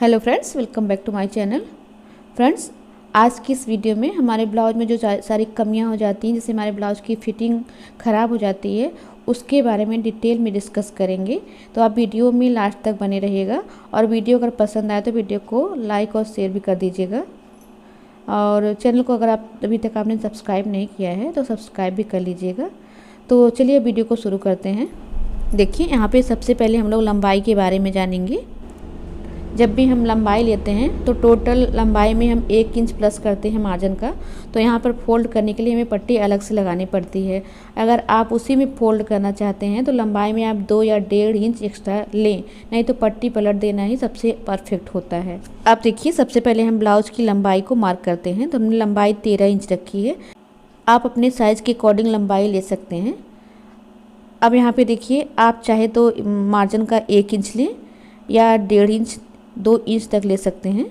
Hello friends, welcome back to my channel. Friends, आज की इस वीडियो में हमारे ब्लाउज में जो सारी कमियां हो जाती हैं, जिससे हमारे ब्लाउज की फिटिंग ख़राब हो जाती है, उसके बारे में डिटेल में डिस्कस करेंगे। तो आप वीडियो में लास्ट तक बने रहिएगा और वीडियो अगर पसंद आए तो वीडियो को लाइक और शेयर भी कर दीजिएगा। और चैनल को अगर आप अभी तक आपने सब्सक्राइब नहीं किया है तो सब्सक्राइब भी कर लीजिएगा। तो चलिए वीडियो को शुरू करते हैं। देखिए, यहाँ पे सबसे पहले हम लोग लंबाई के बारे में जानेंगे। जब भी हम लंबाई लेते हैं तो टोटल लंबाई में हम 1 इंच प्लस करते हैं मार्जिन का। तो यहाँ पर फोल्ड करने के लिए हमें पट्टी अलग से लगानी पड़ती है। अगर आप उसी में फोल्ड करना चाहते हैं तो लंबाई में आप 2 या 1.5 इंच एक्स्ट्रा लें, नहीं तो पट्टी पलट देना ही सबसे परफेक्ट होता है। आप देखिए, सबसे पहले हम ब्लाउज की लंबाई को मार्क करते हैं। तो हमने लंबाई 13 इंच रखी है। आप अपने साइज़ के अकॉर्डिंग लंबाई ले सकते हैं। अब यहाँ पे देखिए, आप चाहे तो मार्जिन का 1 इंच लें या 1.5 इंच, 2 इंच तक ले सकते हैं।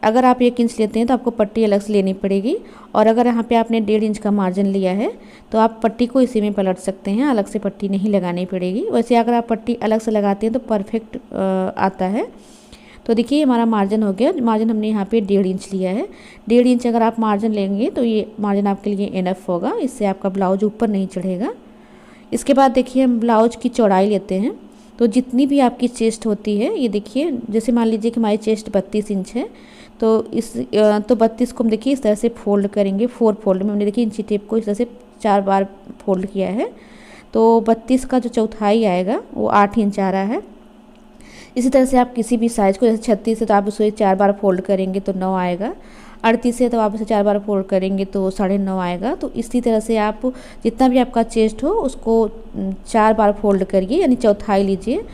अगर आप 1 इंच लेते हैं तो आपको पट्टी अलग से लेनी पड़ेगी, और अगर यहाँ पे आपने 1.5 इंच का मार्जिन लिया है तो आप पट्टी को इसी में पलट सकते हैं, अलग से पट्टी नहीं लगानी पड़ेगी। वैसे अगर आप पट्टी अलग से लगाते हैं तो परफेक्ट आता है। तो देखिए, हमारा मार्जिन हो गया। मार्जिन हमने यहाँ पे 1.5 इंच लिया है। 1.5 इंच अगर आप मार्जिन लेंगे तो ये मार्जिन आपके लिए इनफ होगा, इससे आपका ब्लाउज ऊपर नहीं चढ़ेगा। इसके बाद देखिए, हम ब्लाउज की चौड़ाई लेते हैं। तो जितनी भी आपकी चेस्ट होती है, ये देखिए, जैसे मान लीजिए कि हमारी चेस्ट 32 इंच है, तो 32 को हम देखिए इस तरह से फोल्ड करेंगे। 4 फोल्ड में हमने देखिए इंची टेप को इस तरह से 4 बार फोल्ड किया है। तो 32 का जो चौथाई आएगा वो 8 इंच आ रहा है। इसी तरह से आप किसी भी साइज़ को, जैसे 36 है तो आप उसे 4 बार फोल्ड करेंगे तो 9 आएगा। 38 है तो आप उसे 4 बार फोल्ड करेंगे तो 9.5 आएगा। तो इसी तरह से आप जितना भी आपका चेस्ट हो उसको 4 बार फोल्ड करिए, यानी चौथाई लीजिए।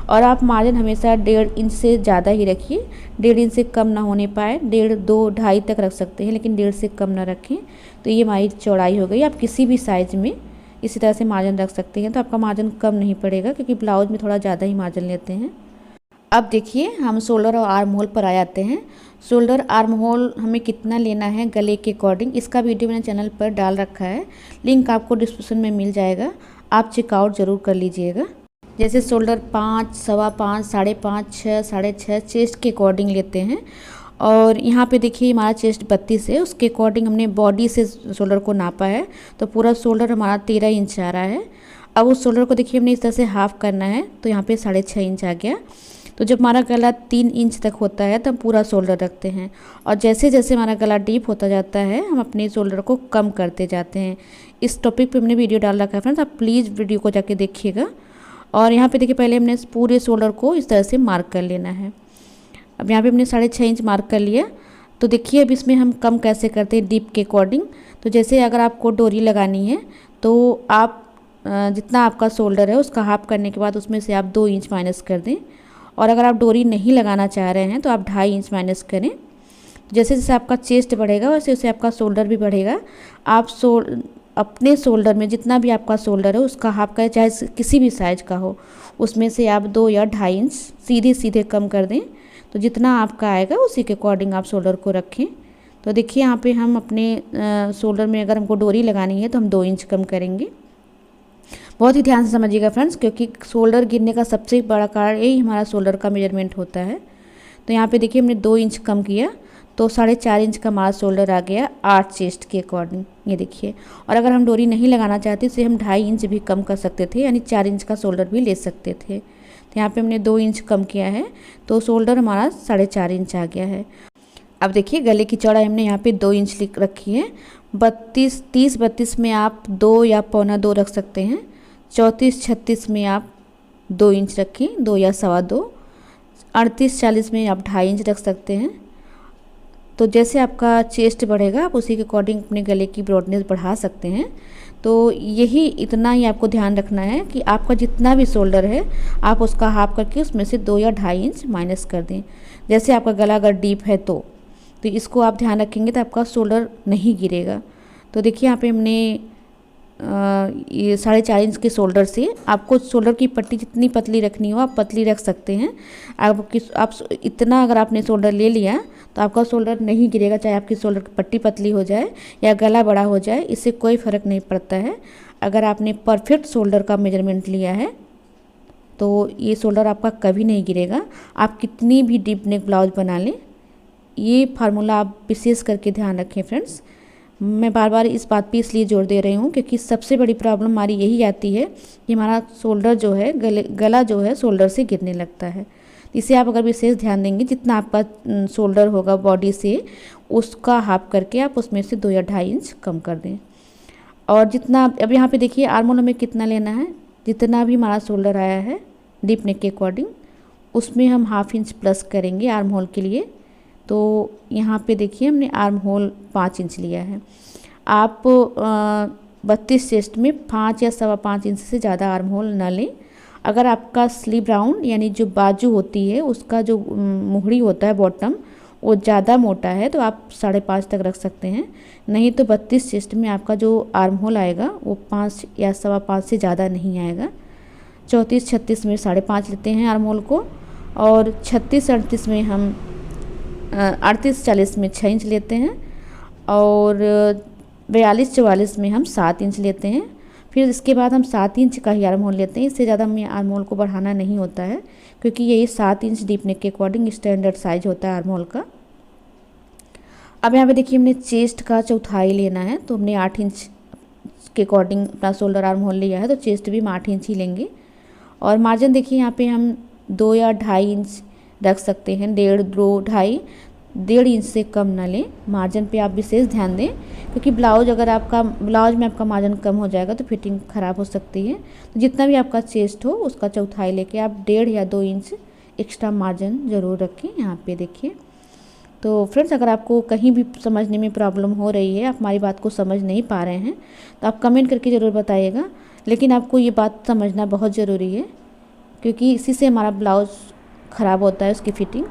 और आप मार्जिन हमेशा 1.5 इंच से ज़्यादा ही रखिए। 1.5 इंच से कम ना होने पाए। 1.5, 2, 2.5 तक रख सकते हैं, लेकिन 1.5 से कम ना रखें। तो ये हमारी चौड़ाई हो गई। आप किसी भी साइज़ में इसी तरह से मार्जिन रख सकते हैं, तो आपका मार्जिन कम नहीं पड़ेगा, क्योंकि ब्लाउज में थोड़ा ज़्यादा ही मार्जिन लेते हैं। अब देखिए, हम शोल्डर और आर्म होल पर आ जाते हैं। शोल्डर आर्म होल हमें कितना लेना है गले के अकॉर्डिंग, इसका वीडियो मैंने चैनल पर डाल रखा है, लिंक आपको डिस्क्रिप्शन में मिल जाएगा। आप चेकआउट ज़रूर कर लीजिएगा। जैसे शोल्डर 5, 5.25, 5.5, 6, 6.5 चेस्ट के अकॉर्डिंग लेते हैं। और यहाँ पे देखिए, हमारा चेस्ट 32 है, उसके अकॉर्डिंग हमने बॉडी से शोल्डर को नापा है। तो पूरा शोल्डर हमारा 13 इंच आ रहा है। अब उस शोल्डर को देखिए हमने इस तरह से हाफ करना है, तो यहाँ पे 6.5 इंच आ गया। तो जब हमारा गला 3 इंच तक होता है तो हम पूरा शोल्डर रखते हैं, और जैसे जैसे हमारा गला डीप होता जाता है हम अपने शोल्डर को कम करते जाते हैं। इस टॉपिक पे हमने वीडियो डाल रखा है फ्रेंड्स, आप प्लीज़ वीडियो को जाके देखिएगा। और यहाँ पे देखिए, पहले हमने पूरे शोल्डर को इस तरह से मार्क कर लेना है। अब यहाँ पे हमने 6.5 इंच मार्क कर लिया। तो देखिए, अब इसमें हम कम कैसे करते हैं डीप के अकॉर्डिंग। तो जैसे अगर आपको डोरी लगानी है तो आप जितना आपका शोल्डर है उसका हाफ करने के बाद उसमें से आप 2 इंच माइनस कर दें। और अगर आप डोरी नहीं लगाना चाह रहे हैं तो आप 2.5 इंच माइनस करें। जैसे जैसे आपका चेस्ट बढ़ेगा वैसे वैसे आपका शोल्डर भी बढ़ेगा। आप अपने शोल्डर में जितना भी आपका शोल्डर है उसका हाफ करें, चाहे किसी भी साइज़ का हो, उसमें से आप 2 या 2.5 इंच सीधे सीधे कम कर दें। तो जितना आपका आएगा उसी के अकॉर्डिंग आप शोल्डर को रखें। तो देखिए, यहाँ पे हम अपने शोल्डर में अगर हमको डोरी लगानी है तो हम 2 इंच कम करेंगे। बहुत ही ध्यान से समझिएगा फ्रेंड्स, क्योंकि शोल्डर गिरने का सबसे बड़ा कारण यही हमारा शोल्डर का मेजरमेंट होता है। तो यहाँ पे देखिए, हमने 2 इंच कम किया तो 4.5 इंच का हमारा शोल्डर आ गया 8 चेस्ट के अकॉर्डिंग, ये देखिए। और अगर हम डोरी नहीं लगाना चाहते तो हम 2.5 इंच भी कम कर सकते थे, यानी 4 इंच का शोल्डर भी ले सकते थे। तो यहाँ पे हमने 2 इंच कम किया है, तो शोल्डर हमारा 4.5 इंच आ गया है। अब देखिए, गले की चौड़ाई हमने यहाँ पे 2 इंच लिख रखी है। 32 में आप 2 या 1.25 रख सकते हैं। 34-36 में आप 2 इंच रखें, 2 या 2.25। 38-40 में आप 2.5 इंच रख सकते हैं। तो जैसे आपका चेस्ट बढ़ेगा आप उसी के अकॉर्डिंग अपने गले की ब्रॉडनेस बढ़ा सकते हैं। तो यही इतना ही आपको ध्यान रखना है कि आपका जितना भी शोल्डर है आप उसका हाफ करके उसमें से 2 या 2.5 इंच माइनस कर दें। जैसे आपका गला अगर डीप है तो इसको आप ध्यान रखेंगे तो आपका शोल्डर नहीं गिरेगा। तो देखिए, यहाँ पे हमने ये 4.5 इंच के शोल्डर से, आपको शोल्डर की पट्टी जितनी पतली रखनी हो आप पतली रख सकते हैं। आप इतना अगर आपने शोल्डर ले लिया तो आपका शोल्डर नहीं गिरेगा, चाहे आपकी शोल्डर की पट्टी पतली हो जाए या गला बड़ा हो जाए, इससे कोई फ़र्क नहीं पड़ता है। अगर आपने परफेक्ट शोल्डर का मेजरमेंट लिया है तो ये शोल्डर आपका कभी नहीं गिरेगा। आप कितनी भी डीप नेक ब्लाउज बना लें, ये फार्मूला आप विशेष करके ध्यान रखें फ्रेंड्स। मैं बार बार इस बात पे इसलिए जोर दे रही हूँ क्योंकि सबसे बड़ी प्रॉब्लम हमारी यही आती है कि हमारा शोल्डर जो है गला जो है शोल्डर से गिरने लगता है। इसे आप अगर विशेष ध्यान देंगे, जितना आपका शोल्डर होगा बॉडी से उसका हाफ करके आप उसमें से 2 या 2.5 इंच कम कर दें। और जितना अब यहाँ पे देखिए आर्म होल हमें कितना लेना है, जितना भी हमारा शोल्डर आया है डीप नेक के अकॉर्डिंग उसमें हम 1/2 इंच प्लस करेंगे आर्म होल के लिए। तो यहाँ पे देखिए हमने आर्म होल 5 इंच लिया है। आप 32 चेस्ट में 5 या 5.25 इंच से ज़्यादा आर्म होल ना लें। अगर आपका स्लीव राउंड यानी जो बाजू होती है उसका जो मुहड़ी होता है बॉटम वो ज़्यादा मोटा है तो आप 5.5 तक रख सकते हैं। नहीं तो 32 चेस्ट में आपका जो आर्म होल आएगा वो 5 या 5.25 से ज़्यादा नहीं आएगा। 34-36 में 5.5 लेते हैं आर्म होल को, और 36-38 में हम 38-40 में 6 इंच लेते हैं, और 42-44 में हम 7 इंच लेते हैं। फिर इसके बाद हम 7 इंच का ही आर्म होल लेते हैं। इससे ज़्यादा हमें आर्म होल को बढ़ाना नहीं होता है क्योंकि ये 7 इंच डीप नेक के अकॉर्डिंग स्टैंडर्ड साइज होता है आर्म होल का। अब यहाँ पे देखिए हमने चेस्ट का चौथाई लेना है, तो हमने 8 इंच के अकॉर्डिंग अपना शोल्डर आर्म होल लिया है, तो चेस्ट भी हम 8 इंच ही लेंगे। और मार्जिन देखिए यहाँ पे हम 2 या 2.5 इंच रख सकते हैं, 1.5 इंच से कम ना लें। मार्जिन पे आप विशेष ध्यान दें क्योंकि ब्लाउज में आपका मार्जिन कम हो जाएगा तो फिटिंग ख़राब हो सकती है। तो जितना भी आपका चेस्ट हो उसका चौथाई लेके आप 1.5 या 2 इंच एक्स्ट्रा मार्जिन ज़रूर रखें। यहाँ पे देखिए। तो फ्रेंड्स अगर आपको कहीं भी समझने में प्रॉब्लम हो रही है, आप हमारी बात को समझ नहीं पा रहे हैं, तो आप कमेंट करके ज़रूर बताइएगा। लेकिन आपको ये बात समझना बहुत ज़रूरी है क्योंकि इसी से हमारा ब्लाउज ख़राब होता है उसकी फिटिंग।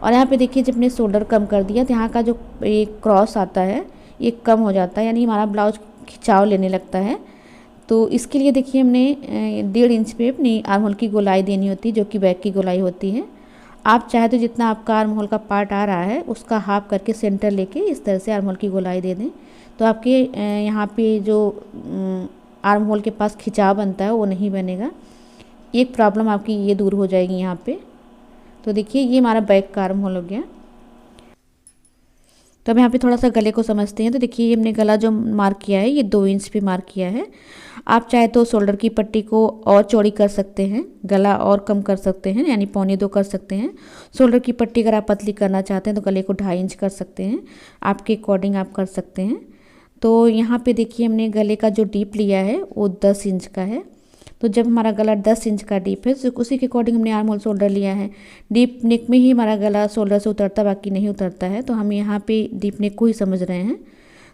और यहाँ पे देखिए जब हमने शोल्डर कम कर दिया तो यहाँ का जो ये क्रॉस आता है ये कम हो जाता है, यानी हमारा ब्लाउज खिंचाव लेने लगता है। तो इसके लिए देखिए हमने 1.5 इंच पे अपनी आर्म होल की गोलाई देनी होती है जो कि बैक की गोलाई होती है। आप चाहे तो जितना आपका आर्म होल का पार्ट आ रहा है उसका हाफ करके सेंटर लेके इस तरह से आर्म होल की गोलाई दे दें, तो आपके यहाँ पे जो आर्म होल के पास खिंचाव बनता है वो नहीं बनेगा। एक प्रॉब्लम आपकी ये दूर हो जाएगी यहाँ पे। तो देखिए ये हमारा बैक का आर्म होल हो गया। तो अब यहाँ पे थोड़ा सा गले को समझते हैं। तो देखिए ये हमने गला जो मार्क किया है ये 2 इंच पे मार्क किया है। आप चाहे तो शोल्डर की पट्टी को और चौड़ी कर सकते हैं, गला और कम कर सकते हैं, यानी 1.25 कर सकते हैं। शोल्डर की पट्टी अगर आप पतली करना चाहते हैं तो गले को 2.5 इंच कर सकते हैं, आपके अकॉर्डिंग आप कर सकते हैं। तो यहाँ पे देखिए हमने गले का जो डीप लिया है वो 10 इंच का है। तो जब हमारा गला 10 इंच का डीप है तो उसी के अकॉर्डिंग हमने आर्म होल शोल्डर लिया है। डीप नेक में ही हमारा गला शोल्डर से उतरता बाकी नहीं उतरता है, तो हम यहाँ पे डीप नेक को ही समझ रहे हैं।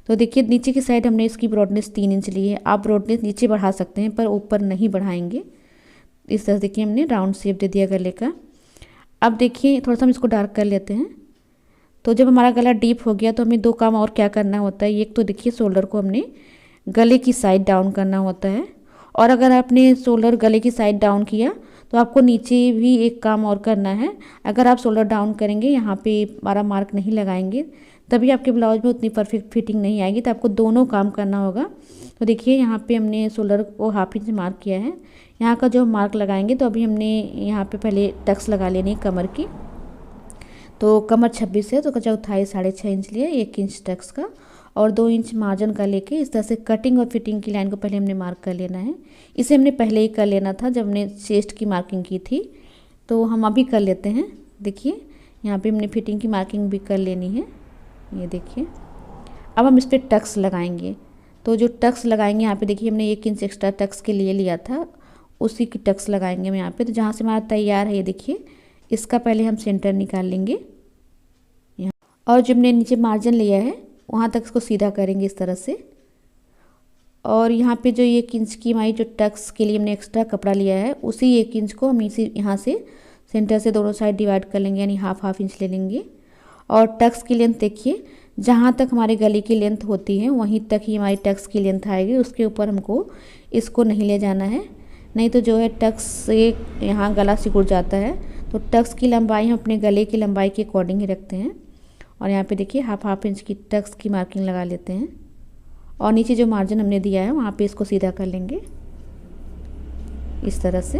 तो देखिए नीचे की साइड हमने इसकी ब्रॉडनेस 3 इंच ली है। आप ब्रॉडनेस नीचे बढ़ा सकते हैं पर ऊपर नहीं बढ़ाएंगे। इस तरह देखिए हमने राउंड शेप दे दिया गले का। अब देखिए थोड़ा सा हम इसको डार्क कर लेते हैं। तो जब हमारा गला डीप हो गया तो हमें 2 काम और क्या करना होता है। एक तो देखिए शोल्डर को हमने गले की साइड डाउन करना होता है, और अगर आपने शोल्डर गले की साइड डाउन किया तो आपको नीचे भी एक काम और करना है। अगर आप शोल्डर डाउन करेंगे, यहाँ पे हमारा मार्क नहीं लगाएंगे, तभी आपके ब्लाउज में उतनी परफेक्ट फिटिंग नहीं आएगी। तो आपको दोनों काम करना होगा। तो देखिए यहाँ पे हमने शोल्डर को 1/2 इंच मार्क किया है। यहाँ का जो मार्क लगाएंगे तो अभी हमने यहाँ पे पहले टक्स लगा लेनी है कमर की। तो कमर 26 है तो चौथाई 6.5 इंच लिया, 1 इंच टक्स का और 2 इंच मार्जिन का लेके इस तरह से कटिंग और फिटिंग की लाइन को पहले हमने मार्क कर लेना है। इसे हमने पहले ही कर लेना था जब हमने चेस्ट की मार्किंग की थी, तो हम अभी कर लेते हैं। देखिए यहाँ पे हमने फिटिंग की मार्किंग भी कर लेनी है। ये देखिए अब हम इस पर टक्स लगाएंगे। तो जो टक्स लगाएंगे यहाँ पे देखिए हमने 1 इंच एक्स्ट्रा टक्स के लिए लिया था, उसी की टक्स लगाएंगे हम यहाँ पे। तो जहाँ से हमारा तैयार है ये देखिए, इसका पहले हम सेंटर निकाल लेंगे यहाँ, और जब हमने नीचे मार्जिन लिया है वहाँ तक इसको सीधा करेंगे इस तरह से। और यहाँ पे जो 1 इंच की हमारी जो टक्स के लिए हमने एक्स्ट्रा कपड़ा लिया है उसी 1 इंच को हम इसी यहाँ से सेंटर से दोनों साइड डिवाइड कर लेंगे, यानी 1/2 इंच ले लेंगे। और टक्स की लेंथ देखिए, जहाँ तक हमारे गले की लेंथ होती है वहीं तक ही हमारी टक्स की लेंथ आएगी, उसके ऊपर हमको इसको नहीं ले जाना है, नहीं तो जो है टक्स से यहाँ गला सिकुड़ जाता है। तो टक्स की लंबाई हम अपने गले की लंबाई के अकॉर्डिंग ही रखते हैं। और यहाँ पे देखिए 1/2 इंच की टक्स की मार्किंग लगा लेते हैं, और नीचे जो मार्जिन हमने दिया है वहाँ पे इसको सीधा कर लेंगे इस तरह से।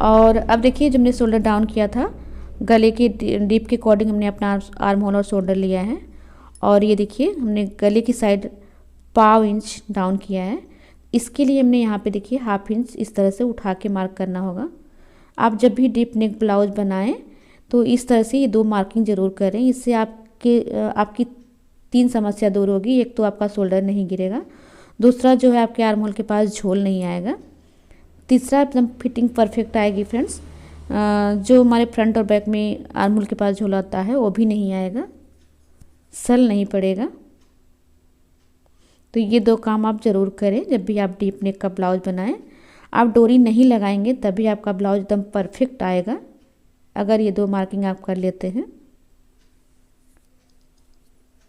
और अब देखिए जब हमने शोल्डर डाउन किया था, गले के डीप के अकॉर्डिंग हमने अपना आर्म होल और शोल्डर लिया है। और ये देखिए हमने गले की साइड 1/4 इंच डाउन किया है। इसके लिए हमने यहाँ पे देखिए 1/2 इंच इस तरह से उठा के मार्क करना होगा। आप जब भी डीप नेक ब्लाउज बनाएं तो इस तरह से ये 2 मार्किंग ज़रूर करें। इससे आपकी 3 समस्या दूर होगी। एक तो आपका शोल्डर नहीं गिरेगा, दूसरा जो है आपके आर्म होल के पास झोल नहीं आएगा, तीसरा एकदम फिटिंग परफेक्ट आएगी फ्रेंड्स। जो हमारे फ्रंट और बैक में आर्म होल के पास झोल आता है वो भी नहीं आएगा, सल नहीं पड़ेगा। तो ये 2 काम आप ज़रूर करें जब भी आप डीप नेक का ब्लाउज बनाएं। आप डोरी नहीं लगाएंगे तभी आपका ब्लाउज एकदम परफेक्ट आएगा, अगर ये 2 मार्किंग आप कर लेते हैं।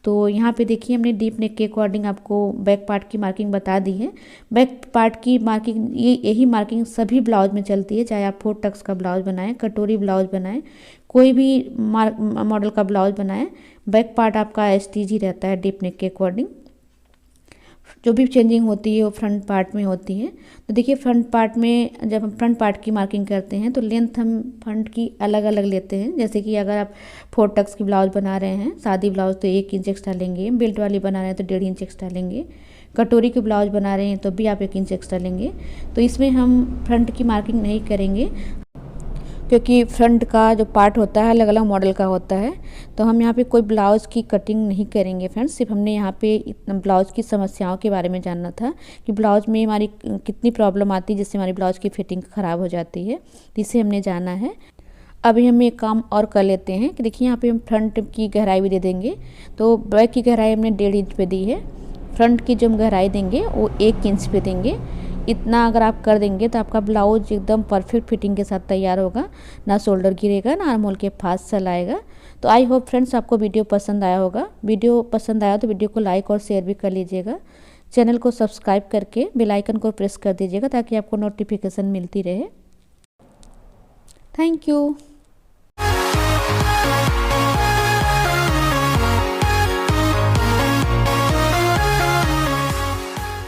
तो यहाँ पे देखिए हमने डीप नेक के अकॉर्डिंग आपको बैक पार्ट की मार्किंग बता दी है। बैक पार्ट की मार्किंग यही मार्किंग सभी ब्लाउज में चलती है, चाहे आप 4 टक्स का ब्लाउज बनाएं, कटोरी ब्लाउज बनाएं, कोई भी मॉडल का ब्लाउज बनाएं, बैक पार्ट आपका एसटीज ही रहता है डीप नेक के अकॉर्डिंग। जो भी चेंजिंग होती है वो फ्रंट पार्ट में होती है। तो देखिए फ्रंट पार्ट में जब हम फ्रंट पार्ट की मार्किंग करते हैं तो लेंथ हम फ्रंट की अलग अलग लेते हैं। जैसे कि अगर आप 4 टक्स की ब्लाउज बना रहे हैं, शादी ब्लाउज, तो 1 इंच एक्स्ट्रा लेंगे, बेल्ट वाली बना रहे हैं तो 1.5 इंच एक्स्ट्रा लेंगे, कटोरी की ब्लाउज बना रहे हैं तो भी आप 1 इंच एक्स्ट्रा लेंगे। तो इसमें हम फ्रंट की मार्किंग नहीं करेंगे क्योंकि फ्रंट का जो पार्ट होता है अलग अलग मॉडल का होता है। तो हम यहाँ पे कोई ब्लाउज़ की कटिंग नहीं करेंगे फ्रेंड्स। सिर्फ हमने यहाँ पे ब्लाउज़ की समस्याओं के बारे में जानना था कि ब्लाउज में हमारी कितनी प्रॉब्लम आती है जिससे हमारी ब्लाउज़ की फिटिंग ख़राब हो जाती है, इसे हमने जाना है। अभी हम एक काम और कर लेते हैं कि देखिए यहाँ पे हम फ्रंट की गहराई भी दे देंगे। तो बैक की गहराई हमने 1.5 इंच पे दी है, फ्रंट की जो हम गहराई देंगे वो 1 इंच पे देंगे। इतना अगर आप कर देंगे तो आपका ब्लाउज एकदम परफेक्ट फिटिंग के साथ तैयार होगा, ना शोल्डर गिरेगा ना आर्म होल के पास सल आएगा। तो आई होप फ्रेंड्स आपको वीडियो पसंद आया होगा। वीडियो पसंद आया तो वीडियो को लाइक और शेयर भी कर लीजिएगा। चैनल को सब्सक्राइब करके बेल आइकन को प्रेस कर दीजिएगा ताकि आपको नोटिफिकेशन मिलती रहे। Thank you.